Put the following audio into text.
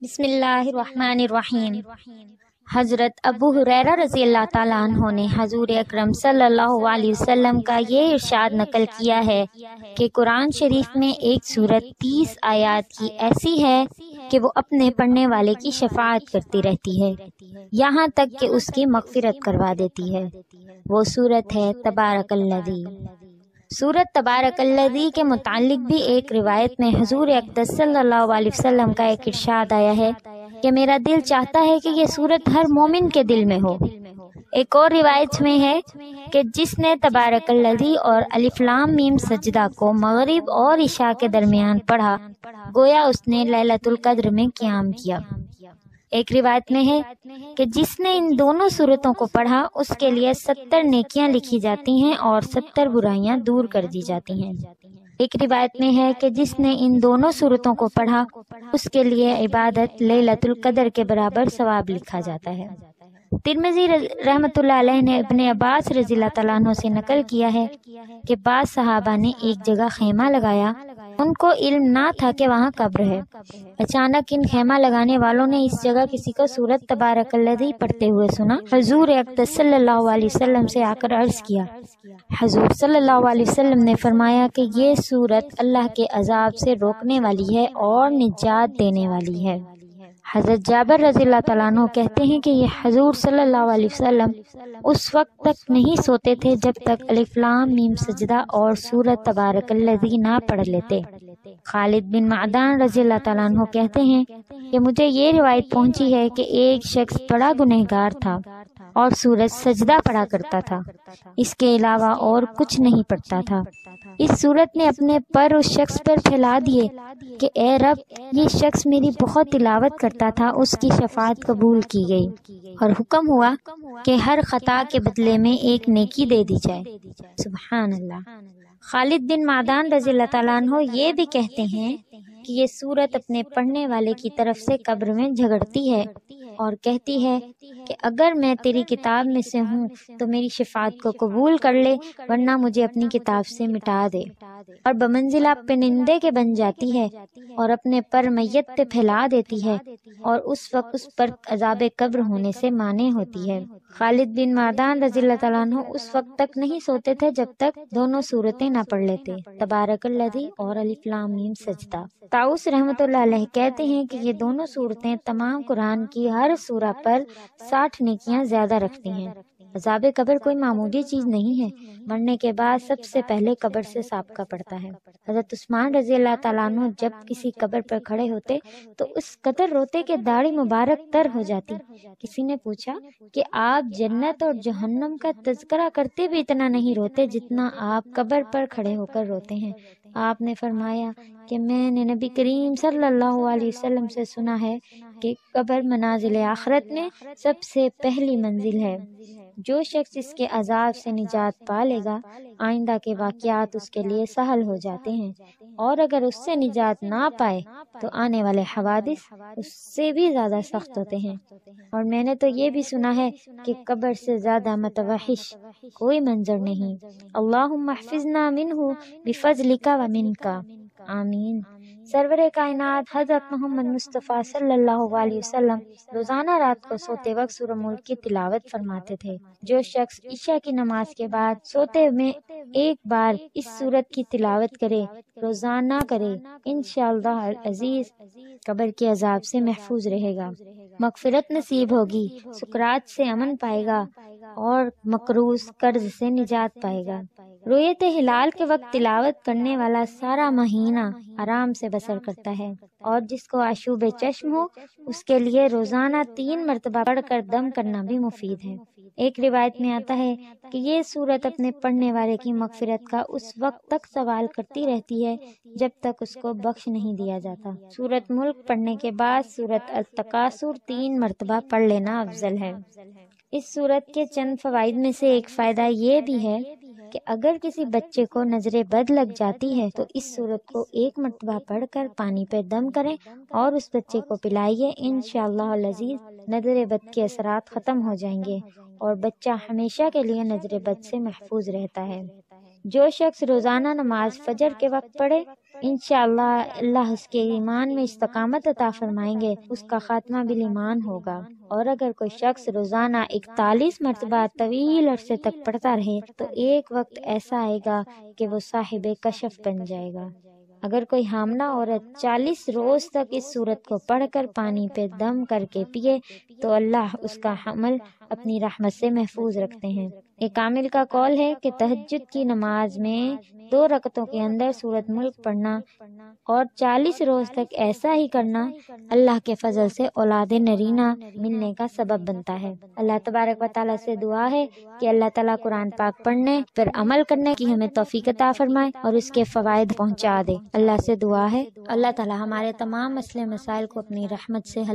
بسم اللہ الرحمن الرحیم۔ حضرت ابو ہریرہ رضی اللہ تعالیٰ عنہ نے حضور اکرم صلی اللہ علیہ وسلم کا یہ ارشاد نقل کیا ہے کہ قرآن شریف میں ایک سورت 30 آیات کی ایسی ہے کہ وہ اپنے پڑھنے والے کی شفاعت کرتی رہتی ہے یہاں تک کہ اس کی مغفرت کروا دیتی ہے۔ وہ سورت ہے تبارک الذی۔ سورت تبارک الذی کے متعلق بھی ایک روایت میں حضور اقدس صلی اللہ علیہ وسلم کا ایک ارشاد آیا ہے کہ میرا دل چاہتا ہے کہ یہ سورت ہر مومن کے دل میں ہو۔ ایک اور روایت میں ہے کہ جس نے تبارک الذی اور الف لام میم سجدہ کو مغرب اور عشاء کے درمیان پڑھا گویا اس نے لیلۃ القدر میں قیام کیا۔ ایک روایت میں ہے کہ جس نے ان دونوں سورتوں کو پڑھا اس کے لیے 70 نیکیاں لکھی جاتی ہیں اور 70 برائیاں دور کر دی جاتی ہیں۔ ایک روایت میں ہے کہ جس نے ان دونوں سورتوں کو پڑھا اس کے لیے عبادت لیلۃ القدر کے برابر ثواب لکھا جاتا ہے۔ ترمذی رحمۃ اللہ علیہ نے ابن عباس رضی اللہ تعالیٰ عنہ سے نقل کیا ہے کہ بعض صحابہ نے ایک جگہ خیمہ لگایا، ان کو علم نہ تھا کہ وہاں قبر ہے۔ اچانک ان خیمہ لگانے والوں نے اس جگہ کسی کو سورت تبارک الذی پڑھتے ہوئے سنا۔ حضور اقدس صلی اللہ علیہ وسلم سے آ کر عرض کیا۔ حضور صلی اللہ علیہ وسلم نے فرمایا کہ یہ سورت اللہ کے عذاب سے روکنے والی ہے اور نجات دینے والی ہے۔ حضرت جابر رضی اللہ تعالیٰ عنہ کہتے ہیں کہ یہ حضور صلی اللہ علیہ وسلم اس وقت تک نہیں سوتے تھے جب تک الف لام میم سجدہ اور سورت تبارک الذی نہ پڑھ لیتے۔ خالد بن معدان رضی اللہ تعالیٰ عنہ کہتے ہیں کہ مجھے یہ روایت پہنچی ہے کہ ایک شخص بڑا گنہگار تھا اور سورت سجدہ پڑھا کرتا تھا، اس کے علاوہ اور کچھ نہیں پڑھتا تھا۔ اس سورت نے اپنے پر اس شخص پر پھیلا دیے کہ اے رب، یہ شخص میری بہت تلاوت کرتا تھا، اس کی شفاعت قبول کی گئی اور حکم ہوا کہ ہر خطا کے بدلے میں ایک نیکی دے دی جائے۔ سبحان اللہ۔ خالد بن معدان رضی اللہ تعالیٰ عنہ یہ بھی کہتے ہیں کہ یہ سورت اپنے پڑھنے والے کی طرف سے قبر میں جھگڑتی ہے اور کہتی ہے کہ اگر میں تیری کتاب میں سے ہوں تو میری شفاعت کو قبول کر لے، ورنہ مجھے اپنی کتاب سے مٹا دے، اور بمنزلہ پرندے کے بن جاتی ہے اور اپنے پر میت پہ پھیلا دیتی ہے اور اس وقت اس پر عذاب قبر ہونے سے مانع ہوتی ہے۔ خالد بن معدان رضی اللہ تعالیٰ عنہ اس وقت تک نہیں سوتے تھے جب تک دونوں سورتیں نہ پڑھ لیتے، تبارک الذی اور الف لام میم سجدہ۔ طاؤس رحمۃ اللہ علیہ کہتے ہیں کہ یہ دونوں سورتیں تمام قرآن کی ہر سورہ پر 60 نیکیاں زیادہ رکھتی ہیں۔ عذاب قبر کوئی معمولی چیز نہیں ہے، مرنے کے بعد سب سے پہلے قبر سے سابقہ پڑتا ہے۔ حضرت عثمان رضی اللہ تعالیٰ عنہ جب کسی قبر پر کھڑے ہوتے تو اس قدر روتے کہ داڑھی مبارک تر ہو جاتی۔ کسی نے پوچھا کہ آپ جنت اور جہنم کا تذکرہ کرتے بھی اتنا نہیں روتے جتنا آپ قبر پر کھڑے ہو کر روتے ہیں۔ آپ نے فرمایا کہ میں نے نبی کریم صلی اللہ علیہ وسلم سے سنا ہے کہ قبر منازل آخرت میں سب سے پہلی منزل ہے۔ جو شخص اس کے عذاب سے نجات پا لے گا، آئندہ کے واقعات اس کے لیے سہل ہو جاتے ہیں، اور اگر اس سے نجات نہ پائے تو آنے والے حوادث اس سے بھی زیادہ سخت ہوتے ہیں۔ اور میں نے تو یہ بھی سنا ہے کہ قبر سے زیادہ متوحش کوئی منظر نہیں۔ اللہم احفظنا منہ بفضلک و منک، آمین۔ سرور کائنات حضرت محمد مصطفیٰ صلی اللہ علیہ وسلم روزانہ رات کو سوتے وقت سورہ ملک کی تلاوت فرماتے تھے۔ جو شخص عشاء کی نماز کے بعد سوتے میں ایک بار اس سورت کی تلاوت کرے، روزانہ کرے، انشاءاللہ العزیز قبر کے عذاب سے محفوظ رہے گا، مغفرت نصیب ہوگی، سکرات سے امن پائے گا اور مقروض قرض سے نجات پائے گا۔ رؤیت ہلال کے وقت تلاوت کرنے والا سارا مہینہ آرام سے بسر کرتا ہے، اور جس کو آشوب چشم ہو اس کے لیے روزانہ 3 مرتبہ پڑھ کر دم کرنا بھی مفید ہے۔ ایک روایت میں آتا ہے کہ یہ سورت اپنے پڑھنے والے کی مغفرت کا اس وقت تک سوال کرتی رہتی ہے جب تک اس کو بخش نہیں دیا جاتا۔ سورت ملک پڑھنے کے بعد سورت التکاثر 3 مرتبہ پڑھ لینا افضل ہے۔ اس سورت کے چند فوائد میں سے ایک فائدہ یہ بھی ہے کہ اگر کسی بچے کو نظر بد لگ جاتی ہے تو اس سورت کو 1 مرتبہ پڑھ کر پانی پہ دم کریں اور اس بچے کو پلائیے، انشاءاللہ العزیز نظر بد کے اثرات ختم ہو جائیں گے اور بچہ ہمیشہ کے لیے نظر بد سے محفوظ رہتا ہے۔ جو شخص روزانہ نماز فجر کے وقت پڑھے انشاءاللہ اللہ اس کے ایمان میں استقامت عطا فرمائیں گے، اس کا خاتمہ بالایمان ہوگا۔ اور اگر کوئی شخص روزانہ 41 مرتبہ طویل عرصے تک پڑھتا رہے تو ایک وقت ایسا آئے گا کہ وہ صاحب کشف بن جائے گا۔ اگر کوئی حاملہ عورت 40 روز تک اس سورت کو پڑھ کر پانی پہ دم کر کے پیے تو اللہ اس کا حمل اپنی رحمت سے محفوظ رکھتے ہیں۔ ایک عامل کا قول ہے کہ تہجد کی نماز میں 2 رکعتوں کے اندر سورت ملک پڑھنا اور 40 روز تک ایسا ہی کرنا اللہ کے فضل سے اولاد نرینہ ملنے کا سبب بنتا ہے۔ اللہ تبارک و تعالیٰ سے دعا ہے کہ اللہ تعالیٰ قرآن پاک پڑھنے پر عمل کرنے کی ہمیں توفیق عطا فرمائے اور اس کے فوائد پہنچا دے۔ اللہ سے دعا ہے اللہ تعالیٰ ہمارے تمام مسئلے مسائل کو اپنی رحمت سے حل